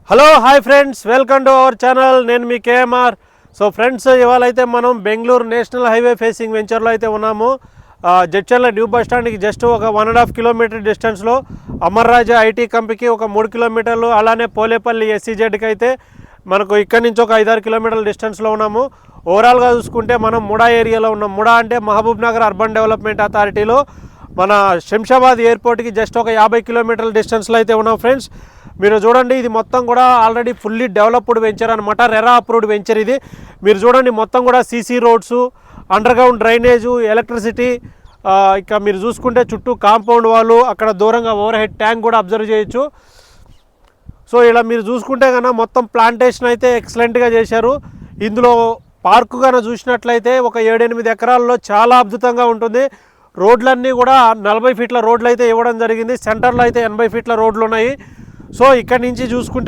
Hello hi friends, welcome to our channel. నేను మీ KMR. So friends, ఇవాళ అయితే మనం బెంగళూరు నేషనల్ హైవే ఫేసింగ్ వెంచర్లో అయితే ఉన్నాము. జడ్చర్ల న్యూ బస్ స్టాండ్కి జస్ట్ ఒక 1.5 కిలోమీటర్ డిస్టెన్స్లో అమర్ రాజా ఐటీ కంపెనీకి ఒక 3 కిలోమీటర్లు, అలానే పోలేపల్లి ఎస్సీజెడ్కి అయితే మనకు ఇక్కడి నుంచి ఒక 5-6 కిలోమీటర్ల డిస్టెన్స్లో ఉన్నాము. ఓవరాల్గా చూసుకుంటే మనం ముడా ఏరియాలో ఉన్నాం. ముడా అంటే మహబూబ్ నగర్ అర్బన్ డెవలప్మెంట్ అథారిటీలో మన శంషాబాద్ ఎయిర్పోర్ట్కి జస్ట్ ఒక 50 కిలోమీటర్ల డిస్టెన్స్లో అయితే ఉన్నాం. ఫ్రెండ్స్, మీరు చూడండి, ఇది మొత్తం కూడా ఆల్రెడీ ఫుల్లీ డెవలప్డ్ వెంచర్ అనమాట. రెరా అప్రూవ్డ్ వెంచర్ ఇది. మీరు చూడండి, మొత్తం కూడా CC roads, underground drainage, electricity, ఇక మీరు చూసుకుంటే చుట్టూ కాంపౌండ్ వాళ్ళు, అక్కడ దూరంగా ఓవర్ హెడ్ ట్యాంక్ కూడా అబ్జర్వ్ చేయొచ్చు. సో ఇలా మీరు చూసుకుంటే కన్నా మొత్తం ప్లాంటేషన్ అయితే ఎక్సలెంట్గా చేశారు. ఇందులో పార్కు కన్నా చూసినట్లయితే ఒక 7-8 ఎకరాల్లో చాలా అద్భుతంగా ఉంటుంది. రోడ్లన్నీ కూడా 40 ఫీట్ల రోడ్లు అయితే ఇవ్వడం జరిగింది. సెంటర్లో అయితే 80 ఫీట్ల రోడ్లు ఉన్నాయి. సో ఇక్కడి నుంచి చూసుకుంటే